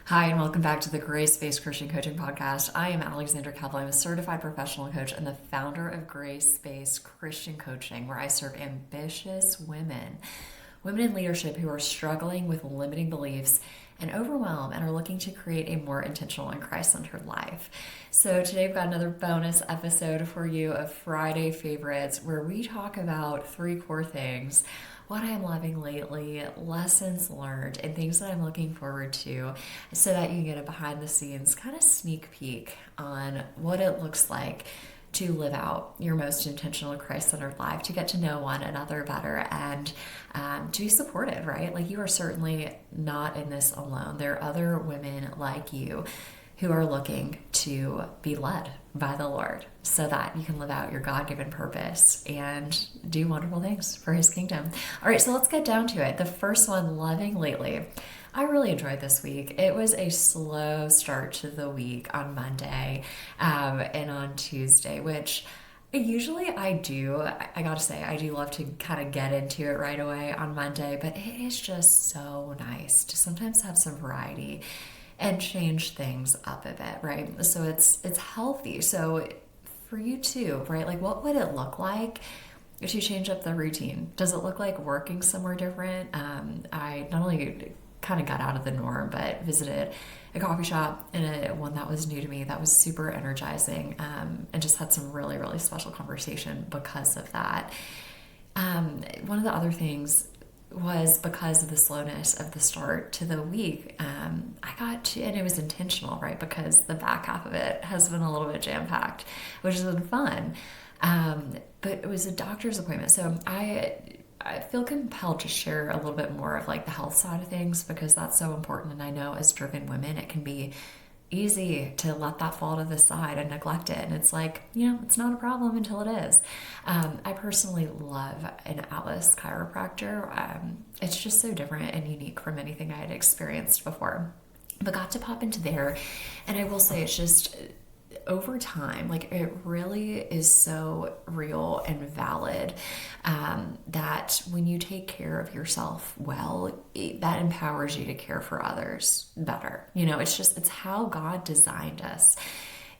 Hi, and welcome back to the Grace-Based Christian Coaching Podcast. I am Alexandra Campbell. I'm a certified professional coach and the founder of Grace-Based Christian Coaching, where I serve ambitious women in leadership who are struggling with limiting beliefs and overwhelm and are looking to create a more intentional and Christ-centered life. So today I've got another bonus episode for you of Friday Favorites, where we talk about three core things: what I am loving lately, lessons learned, and things that I'm looking forward to, so that you can get a behind the scenes kind of sneak peek on what it looks like to live out your most intentional Christ-centered life, to get to know one another better, and to be supported, right? Like, you are certainly not in this alone. There are other women like you who are looking to be led by the Lord so that you can live out your God-given purpose and do wonderful things for His kingdom. All right, so let's get down to it. The first one, loving lately. I really enjoyed this week. It was a slow start to the week on Monday and on Tuesday, which usually I do. I gotta say, I do love to kind of get into it right away on Monday, but it is just so nice to sometimes have some variety and change things up a bit, right? So it's healthy. So for you too, right? Like, what would it look like if you change up the routine? Does it look like working somewhere different? I not only kind of got out of the norm, but visited a coffee shop and one that was new to me that was super energizing, and just had some really, really special conversation because of that. One of the other things was, because of the slowness of the start to the week, I got to, and it was intentional, right? Because the back half of it has been a little bit jam-packed, which has been fun. But it was a doctor's appointment. So I feel compelled to share a little bit more of like the health side of things, because that's so important. And I know as driven women, it can be easy to let that fall to the side and neglect it. And it's like, it's not a problem until it is. I personally love an Atlas chiropractor. It's just so different and unique from anything I had experienced before. But got to pop into there. And I will say, it's just, over time, like, it really is so real and valid, that when you take care of yourself well, that empowers you to care for others better. It's how God designed us.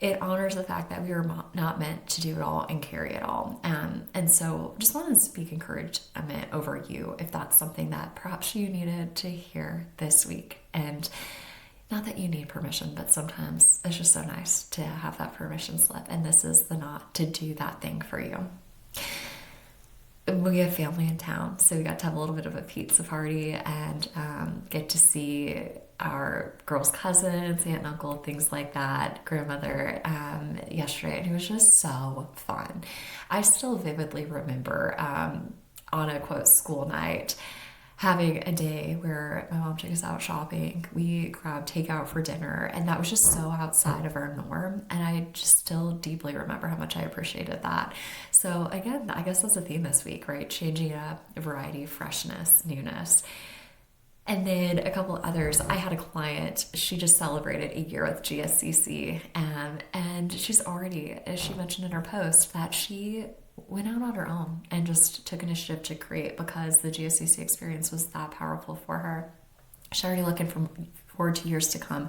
It honors the fact that we are not meant to do it all and carry it all. And so just want to speak encouragement over you if that's something that perhaps you needed to hear this week. And not that you need permission, but sometimes it's just so nice to have that permission slip. And this is the knot to do that thing for you. We have family in town, so we got to have a little bit of a pizza party and get to see our girls' cousins, aunt and uncle, things like that, grandmother, yesterday. And it was just so fun. I still vividly remember on a, quote, school night, having a day where my mom took us out shopping. We grabbed takeout for dinner, and that was just so outside of our norm. And I just still deeply remember how much I appreciated that. So again, I guess that's a theme this week, right? Changing it up, variety, freshness, newness. And then a couple others. I had a client, she just celebrated a year with GSCC, and she's already, as she mentioned in her post, that she went out on her own and just took initiative to create, because the GSCC experience was that powerful for her. She's already looking forward to years to come.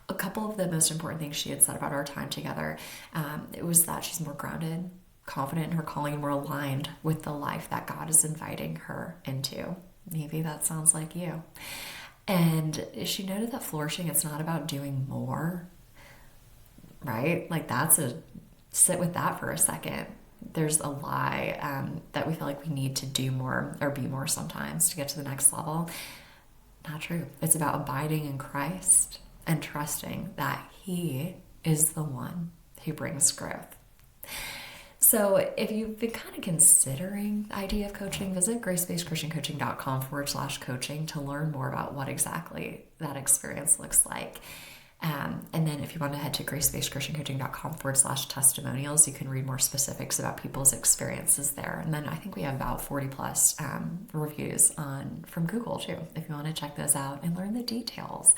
A couple of the most important things she had said about our time together, it was that she's more grounded, confident in her calling, and more aligned with the life that God is inviting her into. Maybe that sounds like you. And she noted that flourishing, it's not about doing more, right? Like, sit with that for a second. There's a lie that we feel like we need to do more or be more sometimes to get to the next level. Not true. It's about abiding in Christ and trusting that He is the one who brings growth. So if you've been kind of considering the idea of coaching, visit gracebasedchristiancoaching.com/coaching to learn more about what exactly that experience looks like. And then if you want to head to gracebasedchristiancoaching.com/testimonials, you can read more specifics about people's experiences there. And then I think we have about 40 plus reviews from Google too, if you want to check those out and learn the details.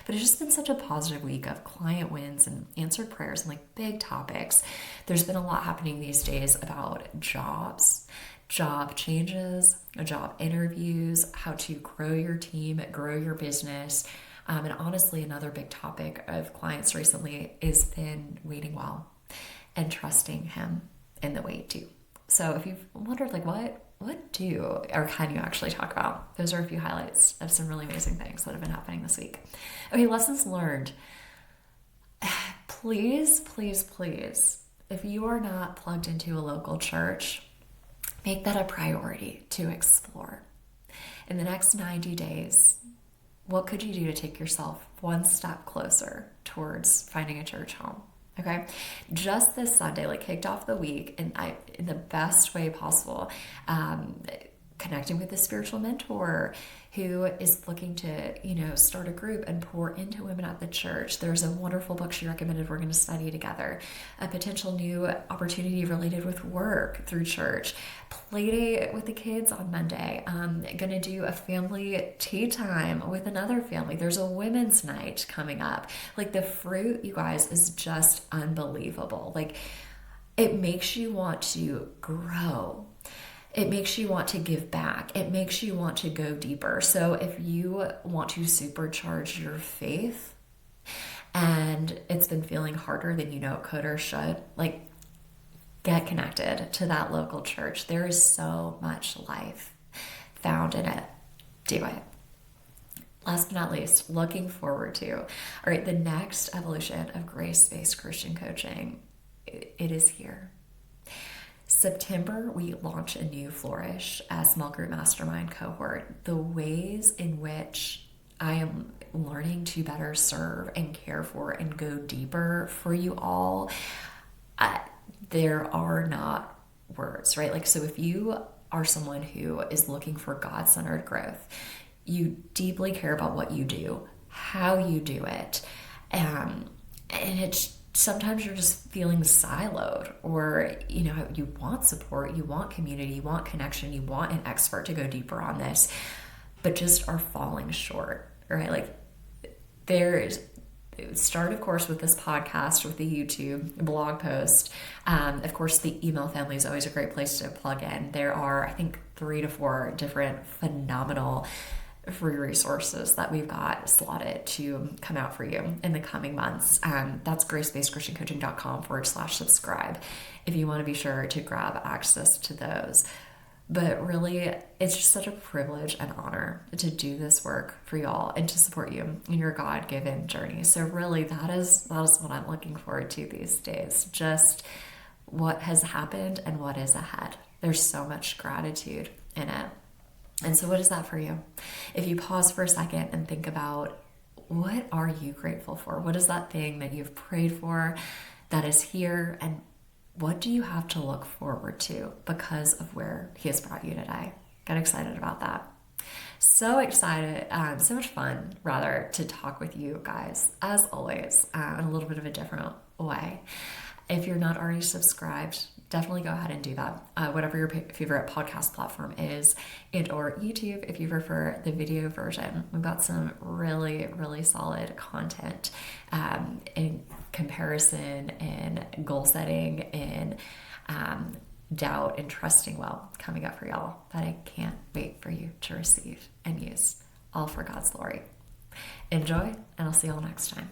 But it's just been such a positive week of client wins and answered prayers and like big topics. There's been a lot happening these days about jobs, job changes, job interviews, how to grow your team, grow your business, And honestly, another big topic of clients recently has been waiting well and trusting him in the wait too. So if you've wondered like what do or can you actually talk about? Those are a few highlights of some really amazing things that have been happening this week. Okay, lessons learned. Please, please, please, if you are not plugged into a local church, make that a priority to explore. In the next 90 days, what could you do to take yourself one step closer towards finding a church home? Okay, just this Sunday, like kicked off the week, and in the best way possible, connecting with a spiritual mentor who is looking to, start a group and pour into women at the church. There's a wonderful book she recommended we're going to study together. A potential new opportunity related with work through church. Play date with the kids on Monday. Going to do a family tea time with another family. There's a women's night coming up. Like the fruit, you guys, is just unbelievable. Like it makes you want to grow. It makes you want to give back. It makes you want to go deeper. So if you want to supercharge your faith and it's been feeling harder than you know it could or should, like get connected to that local church. There is so much life found in it. Do it. Last but not least, looking forward to, all right, the next evolution of grace-based Christian coaching. It is here. September, we launch a new Flourish, a small group mastermind cohort. The ways in which I am learning to better serve and care for and go deeper for you all, there are not words, right? Like, so if you are someone who is looking for God-centered growth, you deeply care about what you do, how you do it, and it's sometimes you're just feeling siloed, or you want support, you want community, you want connection, you want an expert to go deeper on this, but just are falling short, right? Like start, of course, with this podcast, with the YouTube blog post. Of course, the email family is always a great place to plug in. There are, I think, 3 to 4 different phenomenal free resources that we've got slotted to come out for you in the coming months. That's gracebasedchristiancoaching.com/subscribe if you want to be sure to grab access to those. But really, it's just such a privilege and honor to do this work for y'all and to support you in your God-given journey. So really, that is what I'm looking forward to these days. Just what has happened and what is ahead. There's so much gratitude in it. And so what is that for you? If you pause for a second and think about, what are you grateful for? What is that thing that you've prayed for that is here? And what do you have to look forward to because of where he has brought you today? Get excited about that. So excited, so much fun, rather, to talk with you guys, as always, in a little bit of a different way. If you're not already subscribed, definitely go ahead and do that. Whatever your favorite podcast platform is, or YouTube if you prefer the video version. We've got some really, really solid content in comparison and goal setting and doubt and trusting well coming up for y'all that I can't wait for you to receive and use, all for God's glory. Enjoy, and I'll see y'all next time.